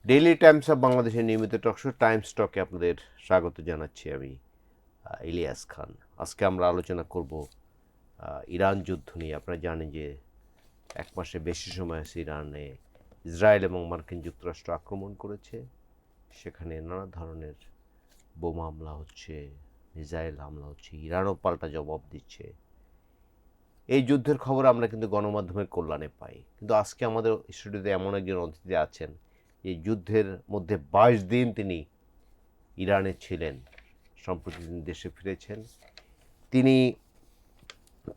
Daily Times of বাংলাদেশের নিয়মিত talk show Times টকে আপনাদের স্বাগত জানাচ্ছি আমি ইলিয়াস খান। আজকে আমরা আলোচনা করব ইরান যুদ্ধ নিয়ে। আপনারা জানেন যে এক মাসে বেশি সময় আছে ইরানে ইসরায়েল এবং মার্কিন যুক্তরাষ্ট্র আক্রমণ করেছে। সেখানে নানা ধরনের বোমা হামলা হচ্ছে, মিসাইল হামলা হচ্ছে, ইরানও পাল্টা জবাব দিচ্ছে। এই যুদ্ধের খবর আমরা কিন্তু গণমাধ্যমের কল্যাণে পাই, কিন্তু আজকে আমাদের স্টুডিওতে এমন একজন অতিথি আছেন এই যুদ্ধের মধ্যে 22 দিন তিনি ইরানে ছিলেন, সম্প্রতি তিনি দেশে ফিরেছেন। তিনি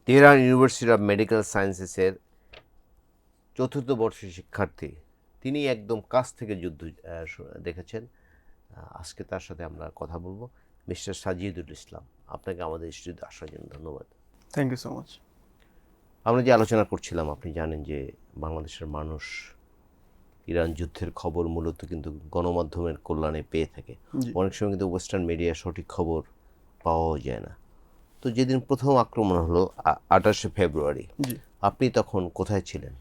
তেহরান ইউনিভার্সিটি অফ মেডিকেল সায়েন্সেসের চতুর্থ বর্ষের শিক্ষার্থী। তিনি একদম কাছ থেকে যুদ্ধ দেখেছেন। আজকে তার সাথে আমরা কথা বলবো। মিস্টার সাজিদুল ইসলাম, আপনাকে আমাদের স্টুডিওতে আসার জন্য ধন্যবাদ। Thank you so much. আমরা যে আলোচনা করছিলাম, আপনি জানেন যে বাংলাদেশের মানুষ ইরান যুদ্ধের খবর মূলত কিন্তু গণমাধ্যমের কল্যাণে পেয়ে থাকে। অনেক সময় কিন্তু ওয়েস্টার্ন মিডিয়া সঠিক খবর পাওয়াও যায় না। তো যেদিন প্রথম আক্রমণ হলো 28শে ফেব্রুয়ারি, আপনি তখন কোথায় ছিলেন?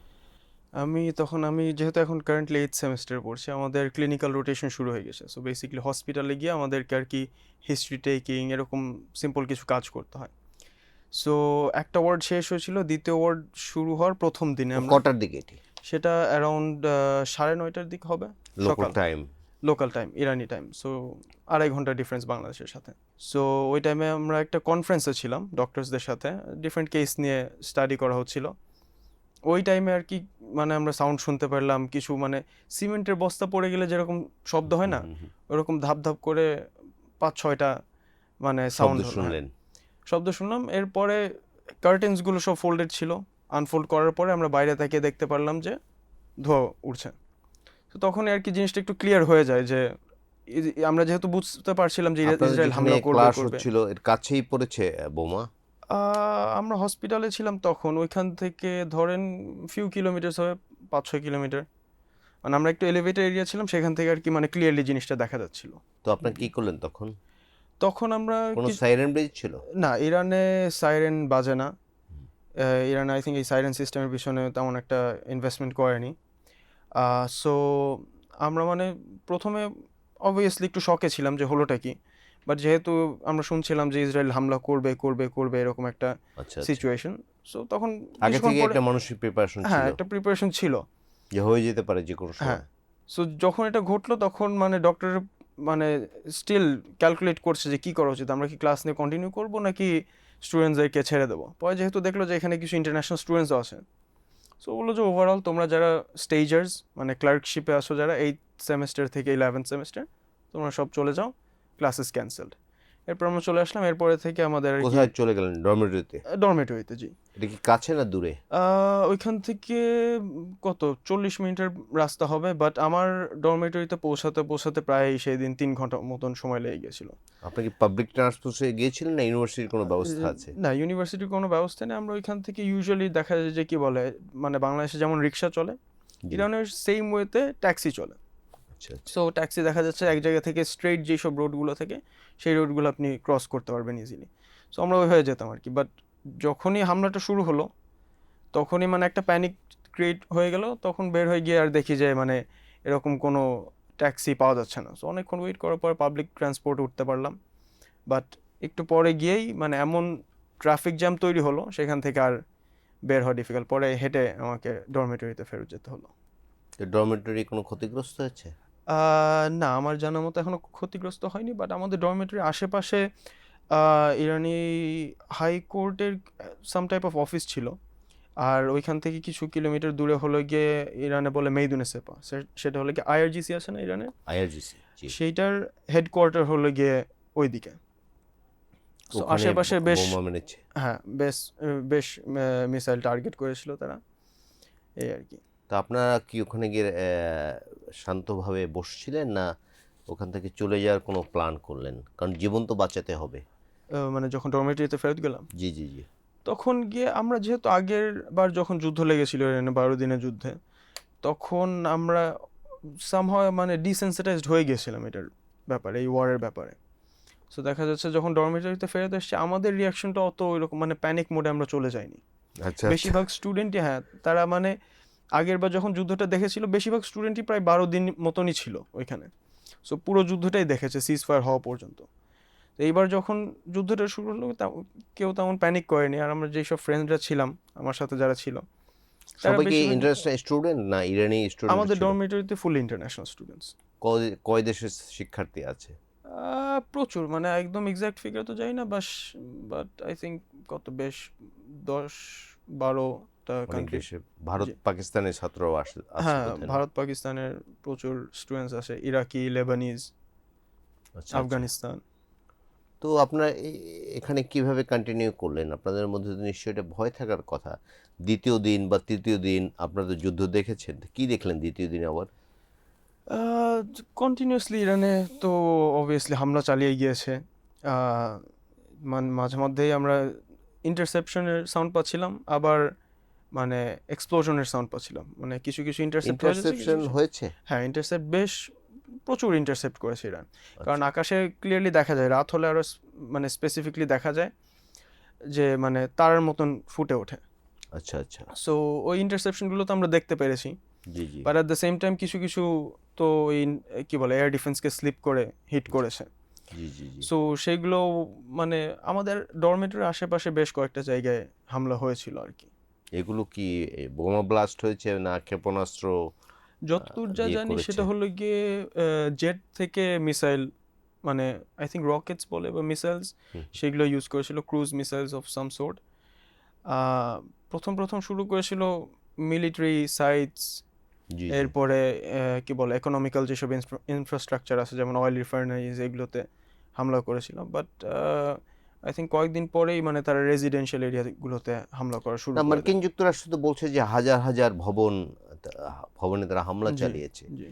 আমি যেহেতু এখন কারেন্টলি 8th সেমিস্টার পড়ছি, আমাদের ক্লিনিক্যাল রোটেশন শুরু হয়ে গেছে। সো বেসিক্যালি হসপিটালে গিয়ে আমাদেরকে আর কি হিস্ট্রি টেকিং এরকম সিম্পল কিছু কাজ করতে হয়। সো একটা ওয়ার্ড শেষ হয়েছিল, দ্বিতীয় ওয়ার্ড শুরু হওয়ার প্রথম দিনে আমরা কটার দিকে এটি? সেটা অ্যারাউন্ড 9:30টার দিক হবে, লোকাল টাইম। লোকাল টাইম, ইরানি টাইম। সো 2.5 ঘন্টা ডিফারেন্স বাংলাদেশের সাথে। সো ওই টাইমে আমরা একটা কনফারেন্সে ছিলাম ডক্টরসদের সাথে, ডিফারেন্ট কেস নিয়ে স্টাডি করা হচ্ছিল। ওই টাইমে আর কি মানে আমরা সাউন্ড শুনতে পারলাম কিছু, মানে সিমেন্টের বস্তা পড়ে গেলে যেরকম শব্দ হয় না, ওরকম ধাপ ধাপ করে 5-6টা মানে সাউন্ড শুনলেন? শব্দ শুনলাম। এরপরে কার্টেন্সগুলো সব ফোল্ডেড ছিল। আনফোল্ড করার পরে আমরা বাইরে থেকে দেখতে পারলাম যে ধোঁয়া উঠছে। তো তখনই আর কি জিনিসটা একটু ক্লিয়ার হয়ে যায় যে আমরা যেহেতু বুঝতে পারছিলাম যে ইসরায়েল হামলা করবে করবে। ছিল এর কাছেই পড়েছে বোমা? আমরা হসপিটালে ছিলাম তখন, ওইখান থেকে ধরেন ফিউ কিলোমিটার্স হবে, 5-6 কিলোমিটার। মানে আমরা একটু এলিভেটর এরিয়া ছিলাম, সেখান থেকে আর কি মানে ক্লিয়ারলি জিনিসটা দেখা যাচ্ছিল। তো আপনারা কি করলেন তখন? তখন আমরা কোনো সাইরেন বেজ ছিল? না, ইরানে সাইরেন বাজে না। ইরানে আই থিঙ্ক এই সাইরেন সিস্টেমের পিছনে তেমন একটা ইনভেস্টমেন্ট করেনি। সো আমরা মানে প্রথমে অবভিয়াসলি একটু শকে ছিলাম যে হলোটা কি, বাট যেহেতু আমরা শুনছিলাম যে ইসরায়েল হামলা করবে করবে করবে এরকম একটা সিচুয়েশন, সো তখন আগে থেকে একটা মানসিক প্রিপারেশন ছিল। হ্যাঁ, একটা প্রিপারেশন ছিল যে হয়ে যেতে পারে যে কোনো সময়। হ্যাঁ। সো যখন এটা ঘটলো তখন মানে ডক্টর মানে স্টিল ক্যালকুলেট করছে যে কি করা উচিত, আমরা কি ক্লাস নিয়ে কন্টিনিউ করবো নাকি স্টুডেন্টসদেরকে ছেড়ে দেবো। পরে যেহেতু দেখলো যে এখানে কিছু ইন্টারন্যাশনাল স্টুডেন্টসও আছে, সো বললো যে ওভারঅল তোমরা যারা স্টেজার্স মানে ক্লার্কশিপে আসো, যারা 8th সেমিস্টার থেকে 11th সেমিস্টার, তোমরা সব চলে যাও, ক্লাসেস ক্যান্সেলড। এরপর আমরা চলে আসলাম। এরপরে থেকে আমাদের কোথায় চলে গেলেন? ডরমেটরিতে? ডরমেটরিতে, জি। এটা কি কাছে না দূরে? ওইখান থেকে কত 40 মিনিটের রাস্তা হবে, বাট আমার ডরমেটরিতে পৌঁছাতে পৌঁছাতে প্রায় সেই দিন 3 ঘন্টা মতন সময় লেগে গেছিলো। আপনি কি পাবলিক ট্রান্সপোর্টে গিয়েছিলেন না ইউনিভার্সিটির কোনো ব্যবস্থা আছে? না, ইউনিভার্সিটির কোনো ব্যবস্থা নেই। আমরা ওইখান থেকে ইউজুয়ালি দেখা যায় যে কি বলে, মানে বাংলাদেশে যেমন রিক্সা চলে, ইরানের সেম ওয়েতে ট্যাক্সি চলে। সো ট্যাক্সি দেখা যাচ্ছে এক জায়গা থেকে স্ট্রেট যেসব রোডগুলো থেকে সেই রোডগুলো আপনি ক্রস করতে পারবেন ইজিলি। সো আমরা ওইভাবে যেতাম আর কি। বাট যখনই হামলাটা শুরু হলো তখনই মানে একটা প্যানিক ক্রিয়েট হয়ে গেল। তখন বের হয়ে গিয়ে আর দেখি যে মানে এরকম কোনো ট্যাক্সি পাওয়া যাচ্ছে না। সো অনেকক্ষণ ওয়েট করার পর পাবলিক ট্রান্সপোর্টে উঠতে পারলাম। বাট একটু পরে গিয়েই মানে এমন ট্রাফিক জ্যাম তৈরি হলো, সেখান থেকে আর বের হওয়া ডিফিকাল্ট। পরে হেঁটে আমাকে ডরমেটরিতে ফেরত যেতে হলো। ডরমেটরি কোনো ক্ষতিগ্রস্ত হয়েছে? না, আমার জানার মতো এখনও ক্ষতিগ্রস্ত হয়নি। বাট আমাদের ডরমেটরির আশেপাশে ইরানি হাইকোর্টের সাম টাইপ অফ অফিস ছিল। আর ওইখান থেকে কিছু কিলোমিটার দূরে হলো গিয়ে ইরানে বলে মেইদুনে সেপা, সেটা হলো গিয়ে আইআরজিসি আছে না ইরানে, আইআরজিসি, সেইটার হেডকোয়ার্টার হলো গিয়ে ওইদিকে। আশেপাশে বেশ হ্যাঁ বেশ মিসাইল টার্গেট করেছিল তারা, এই আর কি। তো আপনারা কি ওখানে গিয়ে শান্তভাবে বসছিলেন না ওখান থেকে চলে যাওয়ার কোনো প্ল্যান করলেন? কারণ জীবন তো বাঁচাতে হবে। মানে যখন ডরমেটরিতে ফেরত গেলাম, জি জি জি, তখন গিয়ে আমরা যেহেতু আগের বার যখন যুদ্ধ লেগেছিল ইরানে 12 দিনের যুদ্ধে, তখন আমরা সামহাও মানে ডিসেন্সিটাইজড হয়ে গেছিলাম এটার ব্যাপারে, এই ওয়ারের ব্যাপারে। সো দেখা যাচ্ছে যখন ডরমেটরিতে ফেরত এসেছে আমাদের রিয়াকশনটা অত ওইরকম মানে প্যানিক মোডে আমরা চলে যাইনি। বেশিরভাগ স্টুডেন্টই তারা মানে আগের বার যখন যুদ্ধটা দেখেছিল বেশিরভাগ স্টুডেন্টই প্রায় 12 দিন মতনই ছিল ওইখানে। সো পুরো যুদ্ধটাই দেখেছে সিজ ফায়ার হওয়া পর্যন্ত। তো এইবার যখন যুদ্ধটা শুরু হলো কেউ তেমন প্যানিক করেনি। আর আমরা যেসব ফ্রেন্ডরা ছিলাম, আমার সাথে যারা ছিল, তারা সবাই কি বেশিরভাগ ইন্টারন্যাশনাল স্টুডেন্ট না ইরানি স্টুডেন্ট আমাদের ছিল? ডরমিটরিতে ফুল ইন্টারন্যাশনাল স্টুডেন্টস। কয় দেশের শিক্ষার্থী আছে? প্রচুর, মানে একদম এক্সাক্ট ফিগার তো জানি না, বাট আই থিঙ্ক কত বেশ 10-12টা অনেক কান্ট্রি। দেশে ভারত জি। পাকিস্তানের ছাত্রও আছে হ্যাঁ, বোধহয় না? ভারত পাকিস্তানের প্রচুর স্টুডেন্টস আছে, ইরাকি, লেবানিজ, আচ্ছা আচ্ছা। আফগানিস্তান। তো আপনারা এখানে কিভাবে কন্টিনিউ করলেন? আপনাদের মধ্যে তো নিশ্চয়ই এটা ভয় থাকার কথা। দ্বিতীয় দিন বা তৃতীয় দিন আপনারা তো যুদ্ধ দেখেছেন, কি দেখলেন দ্বিতীয় দিন আবার? কন্টিনিউয়াসলি ইরানে তো অবভিয়াসলি হামলা চালিয়ে গিয়েছে। মাঝে মধ্যেই আমরা ইন্টারসেপশনের সাউন্ড পাচ্ছিলাম, আবার মানে এক্সপ্লোশনের সাউন্ড পাচ্ছিলাম। মানে কিছু কিছু ইন্টারসেপ্ট হয়ে যাচ্ছে, ইন্টারসেপশন হয়েছে? হ্যাঁ ইন্টারসেপ্ট বেশ প্রচুর ইন্টারসেপ্ট করেছে ইরান। কারণ আচ্ছা আকাশে ক্লিয়ারলি দেখা যায়, রাত হলে আরও মানে স্পেসিফিকলি দেখা যায় যে মানে তারার মতন ফুটে ওঠে। আচ্ছা আচ্ছা। সো ওই ইন্টারসেপশনগুলো তো আমরা দেখতে পেরেছি। জি জি but at the same time কিছু কিছু তো ওই কি বলে এয়ার ডিফেন্সকে স্লিপ করে হিট করেছে। জি জি জি। সো সেগুলো মানে আমাদের ডরমেটরির আশেপাশে বেশ কয়েকটা জায়গায় হামলা হয়েছিল আর কি। এগুলো কি বোমা ব্লাস্ট হয়েছে না ক্ষেপণাস্ত্র যতদূর যা দিয়ে জানি করেছে? সেটা হলো গিয়ে জেট থেকে মিসাইল, মানে আই থিঙ্ক রকেটস বলে বা মিসাইলস, হুম, সেগুলো ইউজ করেছিল, cruise missiles of some sort. প্রথম প্রথম শুরু করেছিল মিলিটারি সাইটস, জি জি। এরপরে কি বলে ইকোনমিক্যাল যেসব ইনফ্রাস্ট্রাকচার আছে যেমন অয়েল রিফাইনারিজ, এগুলোতে হামলা করেছিল। বাট আই থিঙ্ক কয়েকদিন পরেই মানে তারা রেজিডেন্সিয়াল এরিয়াগুলোতে হামলা করা শুরু না, করে মার্কিন দেয়। যুক্তরাষ্ট্র তো বলছে যে হাজার হাজার ভবনে তারা হামলা জি চালিয়েছে। জি।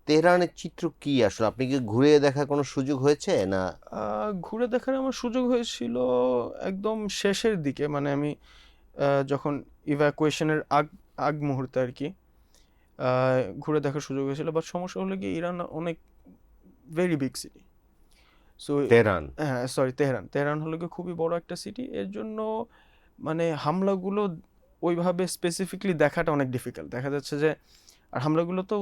তেহরানের চিত্র কি আসলে? আপনি কি ঘুরে দেখার কোনো সুযোগ হয়েছে না? ঘুরে দেখার আমার সুযোগ হয়েছিল একদম শেষের দিকে, মানে আমি যখন ইভ্যাকুয়েশনের আগ আগ মুহূর্তে আর কি ঘুরে দেখার সুযোগ হয়েছিল। বাট সমস্যা হলো কি ইরান অনেক very big city. So Tehran? হ্যাঁ সরি, তেহরান তেহরান হলো গিয়ে খুবই বড় একটা সিটি। এর জন্য মানে হামলাগুলো ওইভাবে স্পেসিফিকলি দেখাটা অনেক ডিফিকাল্ট। দেখা যাচ্ছে যে আর হামলাগুলো তো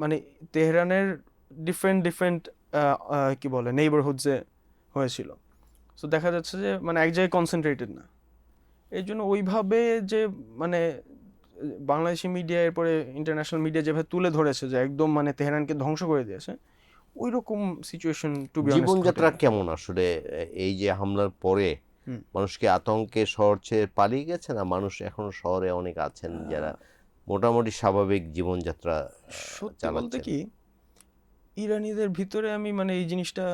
মানে তেহরানের ডিফারেন্ট ডিফারেন্ট কি বলে নেইবারহুডসে হয়েছিল। সো দেখা যাচ্ছে যে মানে এক জায়গায় কনসেন্ট্রেটেড না। এই জন্য ওইভাবে যে মানে বাংলাদেশি মিডিয়া এরপরে ইন্টারন্যাশনাল মিডিয়া যেভাবে তুলে ধরেছে যে একদম মানে তেহরানকে ধ্বংস করে দিয়েছে, ওই রকম সিচুয়েশন টু বি অনেস্ট জীবনযাত্রা ঘটেনি। কেমন আসলে? এই যে হামলার পরে হুম। মানুষ কি আতঙ্কে শহর ছেড়ে পালিয়ে গেছে, না মানুষ এখনো শহরে অনেক আছেন যারা মোটামুটি স্বাভাবিক জীবনযাত্রা সত্যি বলতে চালাচ্ছেন? কি ইরানিদের ভিতরে আমি মানে এই জিনিসটা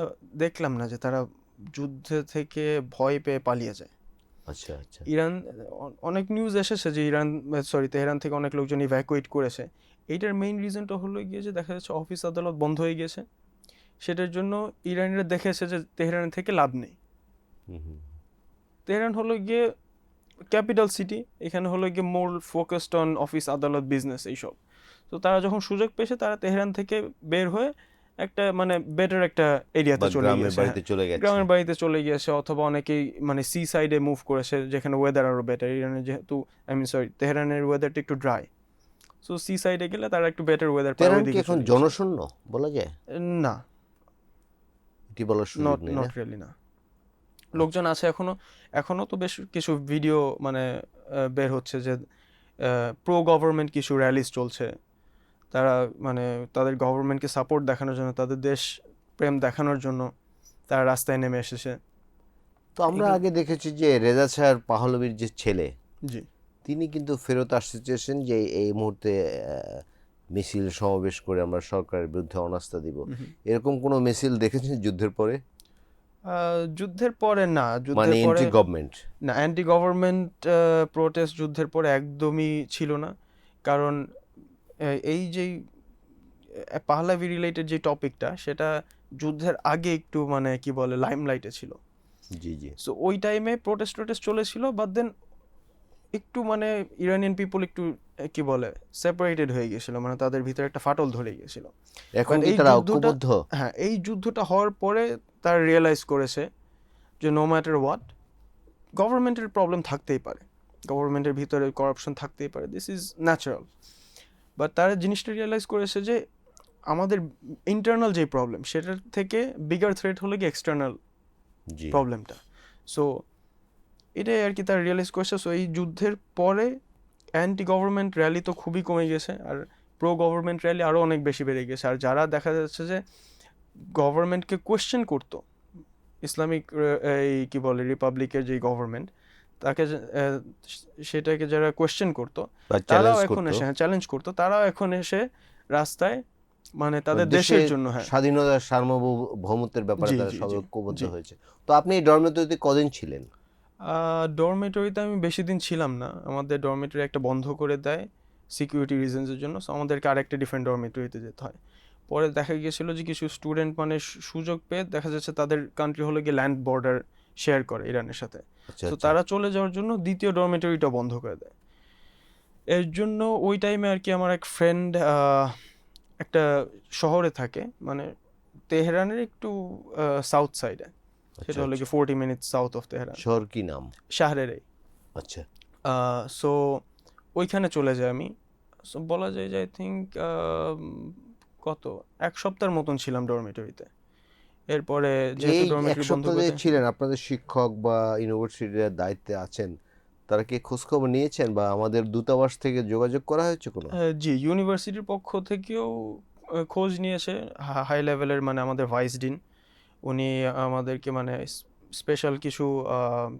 দেখলাম না যে তারা যুদ্ধ থেকে ভয় পেয়ে পালিয়ে যায়। আচ্ছা আচ্ছা। ইরান অনেক নিউজ এসেছে যে তেহরান থেকে অনেক লোকজন ইভ্যাকুয়েট করেছে। এইটার মেইন রিজনটা হলো গিয়ে যে দেখা যাচ্ছে অফিস আদালত বন্ধ হয়ে গিয়েছে। সেটার জন্য ইরানিরা দেখেছে যে তেহরান থেকে লাভ নেই। হুম হুম। তেহরান হলো গিয়ে ক্যাপিটাল সিটি, এখানে হলো গিয়ে মোর ফোকাসড অন অফিস আদালত বিজনেস এইসব। তো তারা যখন সুযোগ পেয়েছে তারা তেহরান থেকে বের হয়ে একটা মানে বেটার একটা এরিয়াতে বা চলে গ্রামের গিয়েছে। হ্যাঁ, বাড়িতে চলে গেছে? গ্রামের বাড়িতে চলে গিয়েছে, অথবা অনেকেই মানে সি সাইডে মুভ করেছে যেখানে ওয়েদার আরও বেটার। ইরানের যেহেতু আই মিন সরি তেহরানের ওয়েদারটা একটু ড্রাই, সো সি সাইডে গেলে তারা একটু বেটার ওয়েদার পায়, তেহরান কি ওইদিকে এখন চলে গেছে। জনশূন্য বলা যায়? না, এটি বলার সুযোগ নট নেই না? নট রিয়েলি না। লোকজন আছে এখনো, এখনো তো বেশ কিছু ভিডিও মানে বের হচ্ছে যে প্রো গভর্নমেন্ট কিছু র্যালিস চলছে। তারা মানে তাদের গভর্নমেন্টকে সাপোর্ট দেখানোর জন্য, তাদের দেশ প্রেম দেখানোর জন্য তারা রাস্তায় নেমে এসেছে। তো আমরা এগুলো আগে দেখেছি যে রেজা স্যার পাহলভীর যে ছেলে, জি। তিনি কিন্তু ফেরত আসতে চেয়েছেন যে এই মুহূর্তে মিছিল সমাবেশ করে আমরা সরকারের বিরুদ্ধে অনাস্থা দিব। এরকম কোনো মিছিল দেখেছেন যুদ্ধের পরে? যুদ্ধের পরে না, মানে যুদ্ধের পরে এন্টি গভর্নমেন্ট? না, অ্যান্টি গভর্নমেন্ট প্রোটেস্ট যুদ্ধের পরে একদমই ছিল না। কারণ এই যেই পাহলাভি রিলেটেড যে টপিকটা, সেটা যুদ্ধের আগে একটু মানে কি বলে লাইমলাইটে ছিল। জি জি। সো ওই টাইমে প্রোটেস্ট চলেছিল, বাট দেন একটু মানে ইরানিয়ান পিপল একটু কি বলে সেপারেটেড হয়ে গিয়েছিল, মানে তাদের ভিতরে একটা ফাটল ধরে গিয়েছিল। এখন বাট কি এই তারা যুদ্ধটা, ঐক্যবদ্ধ? হ্যাঁ এই যুদ্ধটা হওয়ার পরে তারা রিয়েলাইজ করেছে যে নো ম্যাটার হোয়াট, গভর্নমেন্টের প্রবলেম থাকতেই পারে, গভর্নমেন্টের ভিতরে করাপশন থাকতেই পারে, দিস ইজ ন্যাচারাল। বাট তারা জিনিসটা রিয়েলাইজ করেছে যে আমাদের ইন্টারনাল যে প্রবলেম সেটার থেকে বিগার থ্রেট হলো কি এক্সটার্নাল জি প্রবলেমটা। সো এটাই আর কি তারা রিয়েলাইজ করছে। সো এই যুদ্ধের পরে অ্যান্টি গভর্নমেন্ট র্যালি তো খুবই কমে গেছে, আর প্রো গভর্নমেন্ট র্যালি আরও অনেক বেশি বেড়ে গেছে। আর যারা দেখা যাচ্ছে যে গভর্নমেন্টকে কোয়েশ্চেন করতো, ইসলামিক এই কি বলে রিপাবলিকের যে গভর্নমেন্ট, তাকে সেটাকে যারা কোয়েশ্চেন করতো বা তারাও চ্যালেঞ্জ এখন করতো, এসে চ্যালেঞ্জ করতো, তারাও এখন এসে রাস্তায় মানে তাদের দেশের দেশের জন্য। হ্যাঁ, স্বাধীনতা সার্বভৌমত্বের ব্যাপারে জি তারা জি জি ঐক্যবদ্ধ জি। হয়েছে। তো আপনি এই ডরমেটরিতে কদিন ছিলেন? ডরমেটরিতে আমি বেশি দিন ছিলাম না, আমাদের ডরমেটরি একটা বন্ধ করে দেয় সিকিউরিটি রিজনসের জন্য। সো আমাদেরকে আরেকটা ডিফারেন্ট ডরমেটরিতে যেতে হয়। পরে দেখা গিয়েছিল যে কিছু স্টুডেন্ট মানে সুযোগ পেয়ে দেখা যাচ্ছে তাদের কান্ট্রি হলো গিয়ে ল্যান্ড বর্ডার শেয়ার করে ইরানের সাথে। আচ্ছা তো আচ্ছা তারা চলে যাওয়ার জন্য দ্বিতীয় ডরমেটরিটা বন্ধ করে দেয়। এর জন্য ওই টাইমে আর কি আমার এক ফ্রেন্ড একটা শহরে থাকে, মানে তেহরানের একটু সাউথ সাইডে, সেটা আচ্ছা হলো আচ্ছা। কি 40 মিনিট সাউথ অফ তেহরান, শহর কি নাম? শাহরেরই। আচ্ছা সো ওইখানে চলে যাই আমি। সো বলা যায় যে আই থিঙ্ক কত এক সপ্তাহের মতন ছিলাম ডরমেটরিতে। এরপরে যেহেতু এই এক ডরমেটরি বন্ধ সপ্তাহ করে যে দেয়। ছিলেন, আপনাদের শিক্ষক বা ইউনিভার্সিটির দায়িত্বে আছেন, তারা কি খোঁজখবর নিয়েছেন বা আমাদের দূতাবাস থেকে যোগাযোগ করা হয়েছে কোনো? জি, ইউনিভার্সিটির পক্ষ থেকেও খোঁজ নিয়েছে হাই লেভেলের, মানে আমাদের ভাইস ডিন, উনি আমাদেরকে মানে স্পেশাল কিছু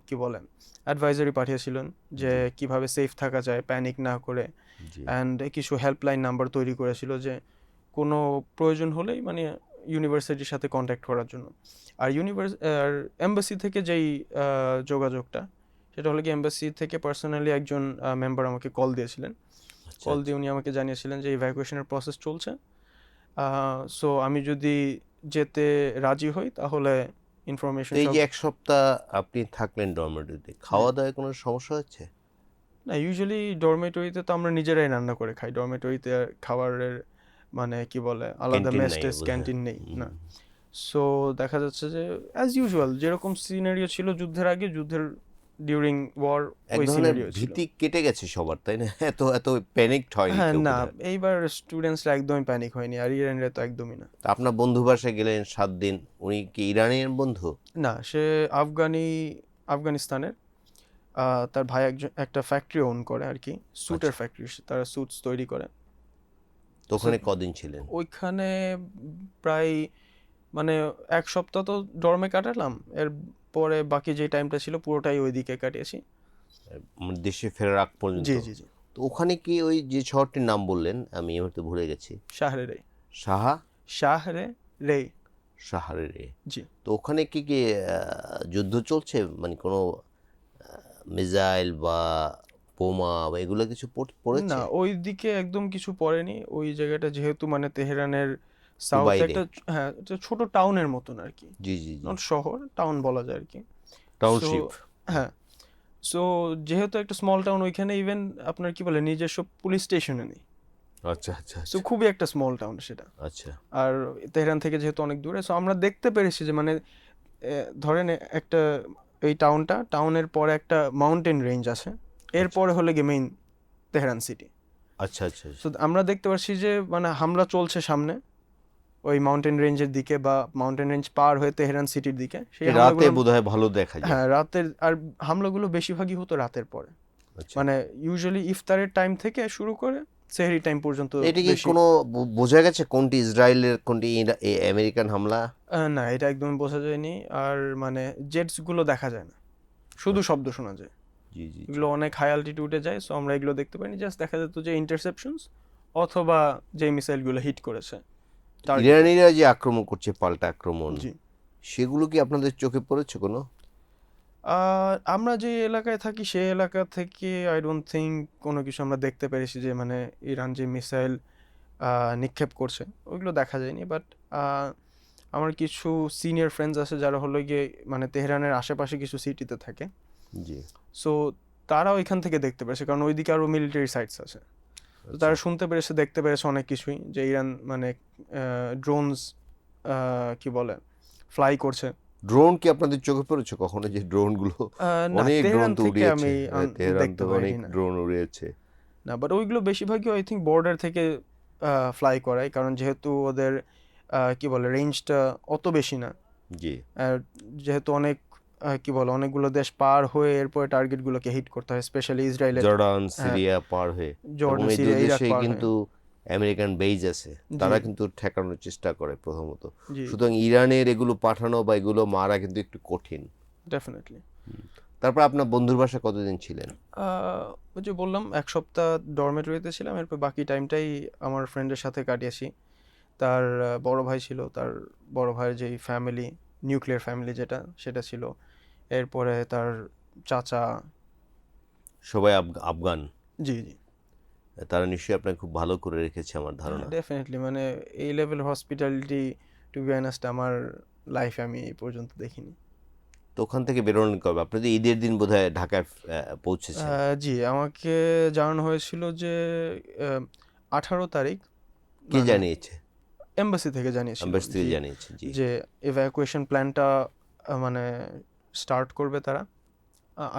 কি বলেন অ্যাডভাইজারি পাঠিয়েছিলেন যে জি কিভাবে সেফ থাকা যায় প্যানিক না করে। জি অ্যান্ড কিছু হেল্পলাইন নাম্বার তৈরি করেছিল যে কোনো প্রয়োজন হলেই মানে ইউনিভার্সিটির সাথে কন্ট্যাক্ট করার জন্য। আর আর এম্বাসি থেকে যেই যোগাযোগটা, সেটা হলো কি এম্বাসি থেকে পার্সোনালি একজন মেম্বার আমাকে কল দিয়েছিলেন। আচ্ছা কল দিয়ে আচ্ছা। উনি আমাকে জানিয়েছিলেন যে ইভ্যাকুয়েশনের প্রসেস চলছে, সো আমি যদি যেতে রাজি হই তাহলে তো ইনফরমেশন এই সব। যে এক সপ্তাহ আপনি থাকলেন ডরমেটরিতে, জি। খাওয়া দাওয়ায় কোনো সমস্যা হচ্ছে? না, ইউজুয়ালি ডরমেটরিতে তো আমরা নিজেরাই রান্না করে খাই, ডরমেটরিতে খাবারের মানে কি বলে আলাদা ক্যান্টিন মেস নাই টেস বোধহয়। ক্যান্টিন নেই না। সো দেখা যাচ্ছে যে অ্যাজ ইউজুয়াল যেরকম সিনারিও ছিল যুদ্ধের আগে, যুদ্ধের ডিউরিং ওয়ার এক ওই ধরনের সিনারিও ছিল। ভীতি কেটে গেছে সবার, তাই না? এত এত প্যানিকড হয়নি হ্যাঁ, কেউ না, বোধহয়। এইবার স্টুডেন্টসরা একদমই প্যানিক হয়নি, আর ইরানিরা তো একদমই না। তা আপনার বন্ধু বাসায় গেলেন 7 দিন, উনি কি ইরানিয়ান বন্ধু? না, সে আফগানিস্তানের। তার ভাই একজন একটা ফ্যাক্টরি ওন করে আর কি, স্যুটের আচ্ছা। ফ্যাক্টরি, তারা স্যুটস তৈরি করে। তো সো ওখানে কদিন ছিলেন? ওইখানে প্রায় মানে এক সপ্তাহ তো ডর্মে কাটালাম, এর পরে বাকি যে টাইমটা ছিল পুরোটাই ওইদিকে কাটিয়েছি। দেশে ফেরার আগ পর্যন্ত? জি জি জি। তো ওখানে কি ওই যে শহরটির নাম বললেন, আমি এই মুহূর্তে ভুলে গেছি, শাহরে রে। সাহা শাহরে রে। সাহারে? জি। তো ওখানে কি কি যুদ্ধ চলছে, মানে কোনো মিসাইল বা বোমা বা এগুলো কিছু না, পড়েছে? ওইদিকে একদম কিছু পড়েনি। ওই জায়গাটা যেহেতু মানে তেহরানের একটু সাউথে বাইরে? একটা হ্যাঁ, একটা ছোট টাউনের মতন আর কি, জি জি জি। নট শহর, টাউন বলা যায় আর কি। So township. হ্যাঁ, সো যেহেতু একটা স্মল টাউন, ওইখানে ইভেন আপনার কি বলে নিজস্ব পুলিশ স্টেশনে নেই। আচ্ছা আচ্ছা সো আচ্ছা খুবই একটা স্মল টাউন সেটা। আচ্ছা আর তেহরান থেকে যেহেতু অনেক দূরে, সো আমরা দেখতে পেরেছি যে মানে ধরেন একটা এই টাউনের পরে একটা মাউন্টেন রেঞ্জ আছে, আচ্ছা এরপরে হলে গিয়ে মেইন তেহরান সিটি। আচ্ছা আচ্ছা সো আচ্ছা। আমরা দেখতে পাচ্ছি যে মানে হামলা চলছে সামনে ওই মাউন্টেন রেঞ্জের দিকে, বা মাউন্টেন রেঞ্জ পার হয়ে তেহরান সিটির দিকে, সেই রাতে হামলাগুলো। বোধহয় ভালো দেখা যায়। হ্যাঁ, রাতের, আর হামলাগুলো বেশিরভাগই হতো রাতের পরে, আচ্ছা। মানে ইউজুয়ালি ইফতারের টাইম থেকে শুরু করে সেহরি টাইম পর্যন্ত এটা কি বেশি। কোনো বোঝা গেছে কোনটি ইসরায়েলের, কোনটি আমেরিকান হামলা? না, এটা একদমই বোঝা যায়নি। আর মানে জেটস গুলো দেখা যায় না, শুধু আচ্ছা। শব্দ শোনা যায়। জি জি জি। এগুলো অনেক হাই অ্যালটিটিউডে যায়, সো আমরা এগুলো দেখতে পাইনি। জাস্ট দেখা যেত যে ইন্টারসেপশনস অথবা যে মিসাইলগুলো হিট করেছে টার্গেটে। ইরানিরা যে আক্রমণ করছে, পাল্টা আক্রমণ, জি। সেগুলো কি আপনাদের চোখে পড়েছে কোনো? আমরা যে এলাকায় থাকি সেই এলাকা থেকে আই ডোন্ট থিঙ্ক কোনো কিছু আমরা দেখতে পেরেছি যে মানে ইরান যে মিসাইল নিক্ষেপ করছে ওইগুলো দেখা যায়নি। বাট আমার কিছু সিনিয়র ফ্রেন্ডস আছে যারা হলো গিয়ে মানে তেহরানের আশেপাশে কিছু সিটিতে থাকে। জি। সো তারা ওইখান থেকে দেখতে পেরেছে, কারণ ওইদিকে আরও মিলিটারি সাইটস আছে। তো আচ্ছা। তারা শুনতে পেরেছে, দেখতে পেরেছে অনেক কিছুই, যে ইরান মানে ড্রোনস কি বলে ফ্লাই করছে। ড্রোন কি আপনাদের চোখে পড়েছে কখনো, যে ড্রোনগুলো? না, অনেক ড্রোন তেহরান তো থেকে উড়িয়েছে, আমি তেহরান দেখতে তো অনেক পারিনি না। ড্রোন উড়িয়েছে। না, বাট ওইগুলো বেশিরভাগই আই থিঙ্ক বর্ডার থেকে ফ্লাই করায়, কারণ যেহেতু ওদের কি বলে রেঞ্জটা অত বেশি না, জি, আর যেহেতু অনেক কি বলে অনেকগুলো দেশ পার হয়ে এরপরে টার্গেটগুলোকে হিট করতে হয়, স্পেশালি ইসরায়েলের। জর্ডান, হ্যাঁ, সিরিয়া পার হয়ে, এবং জর্ডান, এই দুই সিরিয়া, ইরাক দেশেই পার হয়ে। কিন্তু আমেরিকান বেজ আছে, জি তারা কিন্তু ঠেকানোর চেষ্টা করে প্রথমত। জি সুতরাং ইরানের এগুলো পাঠানো বা এগুলো মারা কিন্তু একটু কঠিন। ডেফিনেটলি। তারপর আপনার বন্ধুর বাসায় কতদিন ছিলেন? ওই যে বললাম 1 সপ্তাহ ডরমেটরিতে ছিলাম, এরপর বাকি টাইমটাই আমার ফ্রেন্ডের সাথে কাটিয়েছি। তার বড় ভাই ছিল, তার বড় ভাইয়ের যেই ফ্যামিলি, নিউক্লিয়ার ফ্যামিলি যেটা, সেটা ছিল। এরপরে তার চাচা। সবাই আফগান। জি জি তারা নিশ্চয়ই আপনাকে খুব ভালো করে রেখেছে আমার হ্যাঁ ধারণা। ডেফিনেটলি, মানে এই level hospitality to be honest আমার লাইফে আমি এই পর্যন্ত দেখিনি। তো ওখান থেকে বেরোলেন কবে? আপনি তো ঈদের দিন বোধহয় ঢাকায় পৌঁছেছেন। জি, আমাকে জানানো হয়েছিল যে 18 তারিখ, কে মানে জানিয়েছে? এম্বাসি থেকে জানিয়েছিল অ্যাম্বাসি থেকে জি, জানিয়েছে, জি। যে এভাকুয়েশন প্ল্যানটা মানে স্টার্ট করবে তারা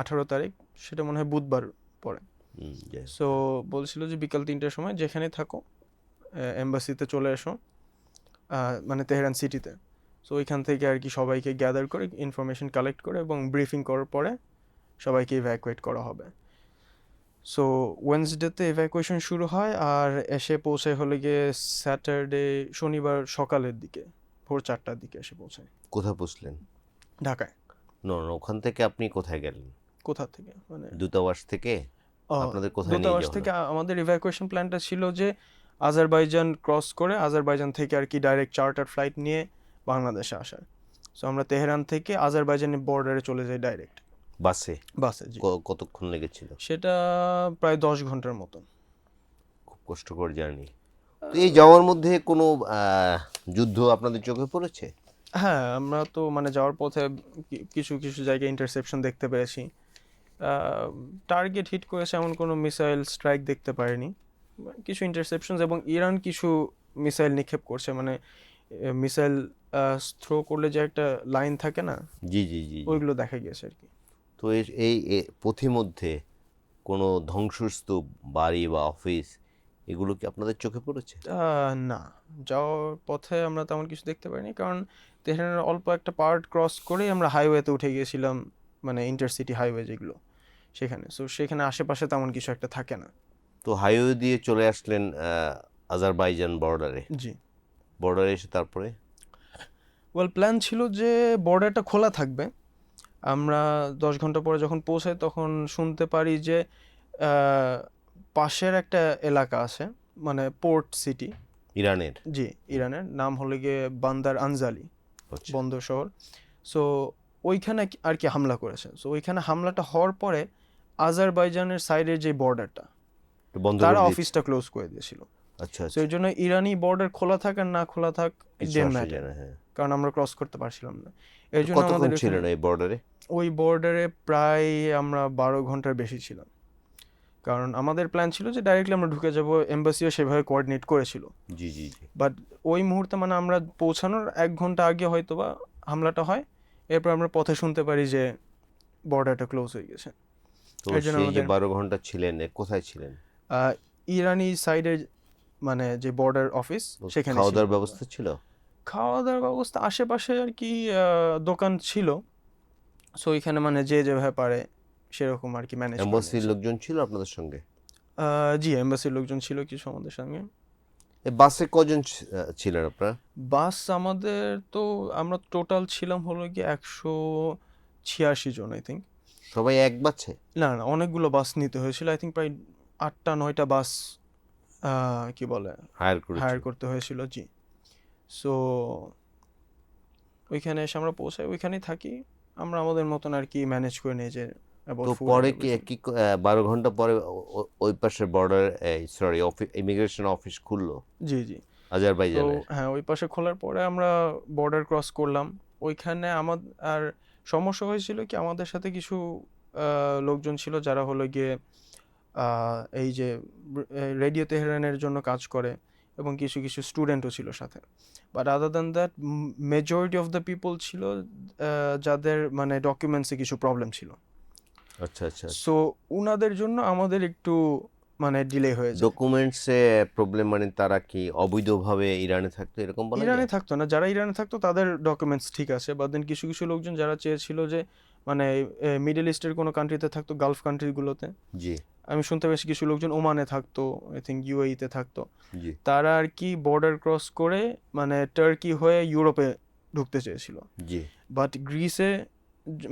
18 তারিখ, সেটা মনে হয় বুধবার পরে। জি। সো বলছিল যে বিকাল 3টার সময় যেখানে থাকো এম্বাসিতে চলে এসো, মানে তেহরান সিটিতে। সো ওইখান থেকে আর কি সবাইকে গ্যাদার করে ইনফরমেশন কালেক্ট করে এবং ব্রিফিং করার পরে সবাইকে ইভ্যাকুয়েট করা হবে। সো ওয়েডনেসডেতে ইভ্যাকুয়েশন শুরু হয়, আর এসে পৌঁছায় হলে গিয়ে স্যাটারডে, শনিবার সকালের দিকে, ভোর 4টার দিকে এসে পৌঁছায় কোথায় পৌঁছলেন? ঢাকায়। ওখান থেকে আপনি কোথায় গেলেন? কোথা থেকে মানে দূতাবাস থেকে আপনাদের কোথায় নিয়ে দূতাবাস যাওয়া থেকে হলো? আমাদের ইভ্যাকুয়েশন প্ল্যানটা ছিল যে আজারবাইজান ক্রস করে আজারবাইজান থেকে আর কি ডাইরেক্ট চার্টার ফ্লাইট নিয়ে বাংলাদেশে আসার। সো আমরা তেহরান থেকে আজারবাইজানের বর্ডারে চলে যাই ডাইরেক্ট বাসে? বাসে। জি, কতক্ষণ লেগেছিল? সেটা প্রায় 10 ঘন্টার মতন। খুব কষ্টকর জার্নি। তো এই যাওয়ার মধ্যে কোনো যুদ্ধ আপনাদের চোখে পড়েছে? হ্যাঁ, আমরা তো মানে যাওয়ার পথে কিছু কিছু জায়গায় ইন্টারসেপশন দেখতে পেরেছি। টার্গেট হিট করেছে এমন কোনো মিসাইল স্ট্রাইক দেখতে পারিনি। কিছু ইন্টারসেপশনস এবং ইরান কিছু মিসাইল নিক্ষেপ করছে, মানে মিসাইল থ্রো করলে যে একটা লাইন থাকে না, জি, জি, জি, জি। ওইগুলো দেখা গিয়েছে আর কি। তো এই পথিমধ্যে কোনো ধ্বংসস্তূপ, বাড়ি বা অফিস, এগুলো কি আপনাদের চোখে পড়েছে? না, যাওয়ার পথে আমরা তেমন কিছু দেখতে পারিনি, কারণ তেহরানের অল্প একটা পার্ট ক্রস করেই আমরা হাইওয়েতে উঠে গিয়েছিলাম, মানে ইন্টারসিটি হাইওয়ে যেগুলো সেখানে। সো সেখানে আশেপাশে তেমন কিছু একটা থাকে না। তো হাইওয়ে দিয়ে চলে আসলেন আজারবাইজান বর্ডারে। জি, বর্ডারে এসে তারপরে? প্ল্যান ছিল যে বর্ডারটা খোলা থাকবে। আমরা 10 ঘন্টা পরে যখন পৌঁছাই তখন শুনতে পারি যে আহ, পাশের একটা এলাকা আছে, মানে পোর্ট সিটি। ইরানের? জি, ইরানের নাম হলো গিয়ে বান্দার আনজালি, আচ্ছা। বন্দর শহর। সো ওইখানে আর কি হামলা করেছে। সো ওইখানে হামলাটা হওয়ার পরে আজারবাইজানের সাইডের যে বর্ডারটা, তো বন্ধ তারা করে দিয়েছে? অফিসটা ক্লোজ করে দিয়েছিল। আচ্ছা, সো আচ্ছা। এর জন্য ইরানি বর্ডার খোলা থাক আর না খোলা থাক, ইট কিছু ডেন্ট আসে ম্যাটার, যায় না, হ্যাঁ। কারণ আমরা ক্রস করতে পারছিলাম না। এর তো জন্য কতক্ষণ আমাদের ছিলেন এই বর্ডারে? ওই বর্ডারে প্রায় আমরা 12 ঘন্টার বেশি ছিলাম, কারণ আমাদের প্ল্যান ছিল যে ডাইরেক্টলি আমরা ঢুকে যাব, এম্বাসিও সেভাবে কোঅর্ডিনেট করেছিল। জি, জি, জি। বাট ওই মুহূর্তে মানে আমরা পৌঁছানোর 1 ঘন্টা আগে হয়তো বা হামলাটা হয়, এরপর আমরা পথে শুনতে পারি যে বর্ডারটা ক্লোজ হয়ে গেছে। তো এর জন্য সেই যে আমাদের 12 ঘন্টা ছিলেন, কোথায় ছিলেন? ইরানি সাইডের, মানে যে বর্ডার অফিস সেখানে খাওয়া ছিলাম দাওয়ার আমরা। ব্যবস্থা ছিল? খাওয়া দাওয়ার ব্যবস্থা আশেপাশে আর কি দোকান ছিল। সো এখানে মানে যে যেভাবে পারে সেরকম আর কি ম্যানেজ করে এম্বাসির নিয়েছে। লোকজন ছিল আপনাদের সঙ্গে? জি, এম্বাসির লোকজন ছিল কিছু আমাদের সঙ্গে। এই বাসে কজন ছিলেন আপনারা? বাস আমাদের তো আমরা টোটাল ছিলাম হলো গিয়ে 186 জন আই থিঙ্ক। সবাই এক বাসে? না না, অনেকগুলো বাস নিতে হয়েছিল, আই থিঙ্ক প্রায় 8টা 9টা বাস কি বলে হায়ার হায়ার করেছিল? করতে হয়েছিল। জি, সো ওইখানে এসে আমরা পৌঁছাই, ওইখানেই থাকি। আমরা আমাদের মতন আর কি ম্যানেজ করে নিই যে তো অ্যাবাউট ফুড পরে এন্ড কি এভরিথিং। 12 ঘন্টা পরে ওই পাশের বর্ডার, সরি, ইমিগ্রেশন অফিস খুললো জি জি। তো আজারবাইজানের? হ্যাঁ, ওই পাশে খোলার পরে আমরা বর্ডার ক্রস করলাম। ওইখানে আর সমস্যা হয়েছিল কি, আমাদের সাথে কিছু লোকজন ছিল যারা হলো গিয়ে এই যে রেডিও তেহরানের জন্য কাজ করে, এবং কিছু কিছু স্টুডেন্টও ছিল সাথে। But other than that majority of the people ছিল যাদের মানে ডকুমেন্টসে কিছু প্রবলেম ছিল। আচ্ছা, আচ্ছা, আচ্ছা। সো উনাদের জন্য আমাদের একটু মানে ডিলে হয়ে যায়। ডকুমেন্টসে প্রবলেম মানে তারা কি অবৈধভাবে ইরানে থাকতো এরকম বলা ইরানে যায়? থাকতো না, যারা ইরানে থাকতো তাদের ডকুমেন্টস ঠিক আছে, বাট দেন কিছু কিছু লোকজন যারা চেয়েছিল যে মানে মিডল ইস্টের কোনো কান্ট্রিতে থাকতো, গালফ কান্ট্রিগুলোতে। জি আমি শুনতে পেয়েছি কিছু লোকজন ওমানে থাকতো, আই থিঙ্ক ইউএইতে থাকতো। জি তারা আর কি বর্ডার ক্রস করে মানে টার্কি হয়ে ইউরোপে ঢুকতে চেয়েছিল। জি বাট গ্রিসে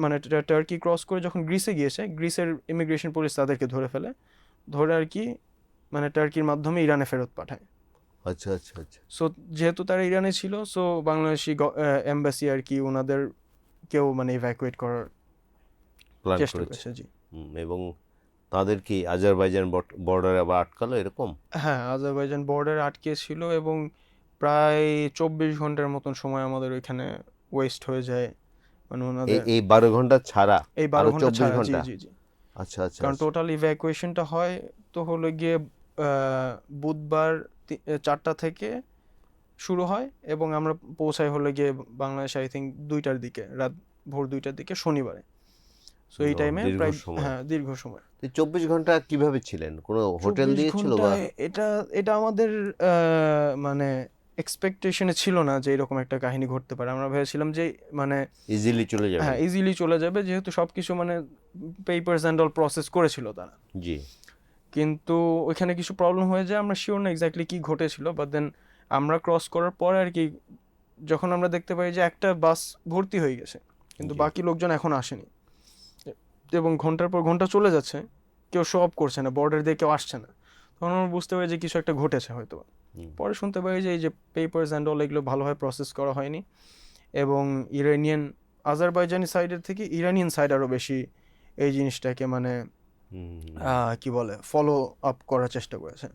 মানে টার্কি ক্রস করে যখন গ্রিসে গিয়েছে, গ্রিসের ইমিগ্রেশন পুলিশ তাদেরকে ধরে ফেলে, ধরে আর কি মানে টার্কির মাধ্যমে ইরানে ফেরত পাঠায়। আচ্ছা আচ্ছা আচ্ছা সো যেহেতু তারা ইরানে ছিল, সো বাংলাদেশি এম্বাসি আর কি ওনাদের কেউ মানে ইভ্যাকুয়েট করার প্ল্যান চেষ্টা করেছে। করেছে। জি এবং তাদের কি আজারবাইজান বর্ডারে আবার আটকালো এরকম? হ্যাঁ, আজারবাইজান বর্ডারে আটকে ছিল এবং প্রায় 24 ঘন্টার মতন সময় আমাদের ওইখানে ওয়েস্ট হয়ে যায়, মানে এই ওনাদের এই 12 ঘন্টা ছাড়া এই 12 ঘন্টা 24 ছাড়া। জি ঘন্টা? জি জি। আচ্ছা আচ্ছা কারণ আচ্ছা টোটাল ইভ্যাকুয়েশনটা হয় তো হলো গিয়ে বুধবার 4টা থেকে শুরু হয় এবং আমরা পৌঁছাই হলো গিয়ে বাংলাদেশে আই থিঙ্ক 2টার দিকে, রাত ভোর 2টার দিকে শনিবারে। সো এই টাইমে দীর্ঘ প্রায় সময়। হ্যাঁ দীর্ঘ সময়। তো 24 ঘন্টা কিভাবে ছিলেন? কোনো হোটেল 24 দিয়েছিল বা? ঘন্টায় এটা এটা আমাদের মানে এক্সপেকটেশনে ছিল না যে এরকম একটা কাহিনী ঘটতে পারে। আমরা ভেবেছিলাম যে মানে ইজিলি চলে যাবেন? হ্যাঁ ইজিলি চলে যাবে, যেহেতু সবকিছু মানে পেপারস অ্যান্ড অল প্রসেস করেছিল তারা। জি কিন্তু ওইখানে কিছু প্রবলেম হয়ে যায়, আমরা শিওর না এক্স্যাক্টলি কি ঘটেছিল, বাট দেন আমরা ক্রস করার পরে আর কি যখন আমরা দেখতে পাই যে একটা বাস ভর্তি হয়ে গেছে কিন্তু জি বাকি লোকজন এখন আসেনি এবং ঘন্টার পর ঘন্টা চলে যাচ্ছে, কেউ শো অফ করছে না, বর্ডার দিয়ে কেউ আসছে না, তখন আমরা বুঝতে পারি যে কিছু একটা ঘটেছে হয়তো। হুম, পরে শুনতে পারি যে এই যে পেপারস অ্যান্ড অল এগুলো ভালোভাবে প্রসেস করা হয়নি এবং ইরানিয়ান আজারবাইজানি সাইডের থেকে ইরানিয়ান সাইড আরও বেশি এই জিনিসটাকে মানে হুম, কি বলে ফলো আপ করার চেষ্টা করেছে।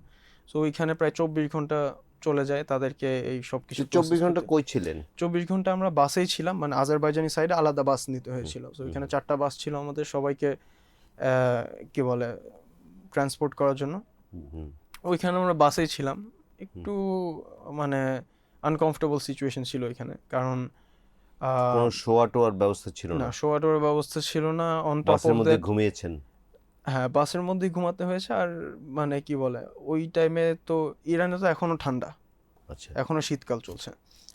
সো ওইখানে প্রায় 24 ঘন্টা চলে যায় তাদেরকে এই সব কিছু 24 ঘন্টা কই ছিলেন? 24 ঘন্টা আমরা বাসেই ছিলাম, মানে আজারবাইজানি সাইডে আলাদা বাস নিতে হয়েছিল। সো ওইখানে 4টা বাস ছিল আমাদের সবাইকে কি বলে ট্রান্সপোর্ট করার জন্য। হুম, ওইখানে আমরা বাসেই ছিলাম, একটু মানে আনকমফোর্টেবল সিচুয়েশন ছিল ওইখানে, কারণ কোনো শোয়া টোয়ার ব্যবস্থা ছিল না না? শোয়া টোয়ার ব্যবস্থা ছিল না, অন টপ বাসের অফ মধ্যে দ্যাট ঘুমিয়েছেন? হ্যাঁ বাসের মধ্যেই ঘুমাতে হয়েছে। আর মানে কি বলে ওই টাইমে তো ইরানে তো এখনো ঠান্ডা, আচ্ছা এখনো শীতকাল চলছে,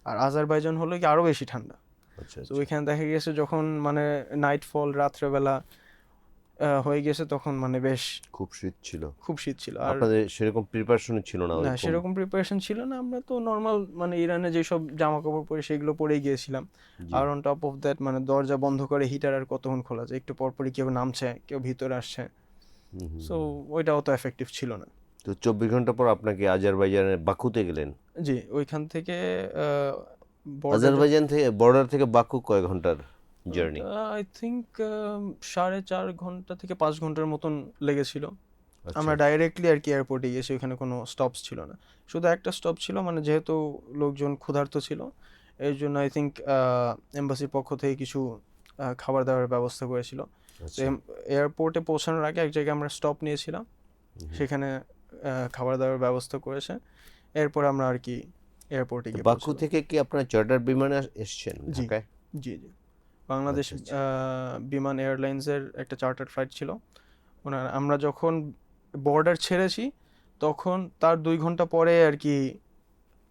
আর আজারবাইজান হলো কি আরো বেশি ঠান্ডা। আচ্ছা তো আচ্ছা ওইখানে দেখা গেছে যখন মানে নাইটফল রাত্রেবেলা হয়ে গেছে তখন মানে বেশ খুব শীত ছিল। খুব শীত ছিল। আর আপনাদের সেরকম প্রিপারেশন ছিল না না ওরকম? সেরকম প্রিপারেশন ছিল না, আমরা তো নর্মাল মানে ইরানে যেসব জামা কাপড় পরে সেগুলো পরেই গিয়েছিলাম। জি আর অন টপ অফ দ্যাট মানে দরজা বন্ধ করে হিটার আর কতক্ষণ খোলা যায়, একটু পরপরই কেউ নামছে কেউ ভিতরে আসছে, হুম, হুম, সো ওইটাও তো এফেক্টিভ ছিল না। তো 24 ঘন্টা পর আপনাকে আজারবাইজানের বাকুতে গেলেন? জি ওইখান থেকে বর্ডারে আজারবাইজান থেকে বর্ডার থেকে বাকু কয় ঘন্টার জার্নি? আই থিঙ্ক 4.5 ঘন্টা থেকে 5 ঘন্টার মতন লেগেছিল। আচ্ছা আমরা ডাইরেক্টলি আর কি এয়ারপোর্টে গেছি, ওখানে কোনো স্টপস ছিল না, শুধু একটা স্টপ ছিল, মানে যেহেতু লোকজন ক্ষুধার্ত ছিল এর জন্য আই থিঙ্ক এম্বাসির পক্ষ থেকে কিছু খাবার দাবারের ব্যবস্থা করেছিল। তো আচ্ছা এয়ারপোর্টে পৌঁছানোর আগে এক জায়গায় আমরা স্টপ নিয়েছিলাম, সেখানে খাবার দাবারের ব্যবস্থা করেছে, এরপর আমরা আর কি এয়ারপোর্টে গিয়ে বাকু পৌঁছলাম। থেকে কি আপনারা চার্টার বিমানে এসেছেন জি ঢাকায়? জি জি বাংলাদেশ আচ্ছা, আচ্ছা। বিমান এয়ারলাইন্সের একটা চার্টার্ড ফ্লাইট ছিল ওনার। আমরা যখন বর্ডার ছেড়েছি তখন তার 2 ঘন্টা পরে আর কি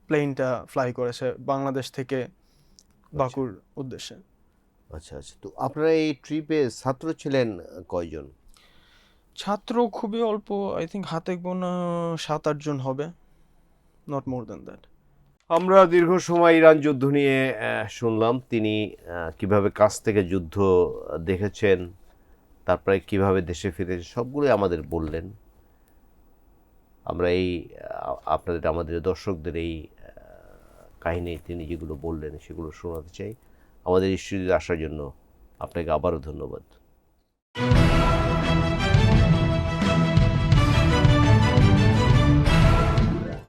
প্লেনটা ফ্লাই করেছে বাংলাদেশ থেকে বাকুর উদ্দেশ্যে। আচ্ছা আচ্ছা তো আপনারা এই ট্রিপে ছাত্র ছিলেন কয়জন? ছাত্র খুবই অল্প, আই থিঙ্ক হাতে গোনা 7-8 জন হবে, নট মোর দ্যান দ্যাট। আমরা দীর্ঘ সময় ইরান যুদ্ধ নিয়ে শুনলাম তিনি কিভাবে কাছ থেকে যুদ্ধ দেখেছেন, তারপরে কিভাবে দেশে ফিরেছে সবগুলোই আমাদের বললেন। আমরা এই আমাদের দর্শকদের এই কাহিনী তিনি যেগুলো বললেন সেগুলো শোনাতে চাই। আমাদের স্টুডিওতে আসার জন্য আপনাকে আবারও ধন্যবাদ।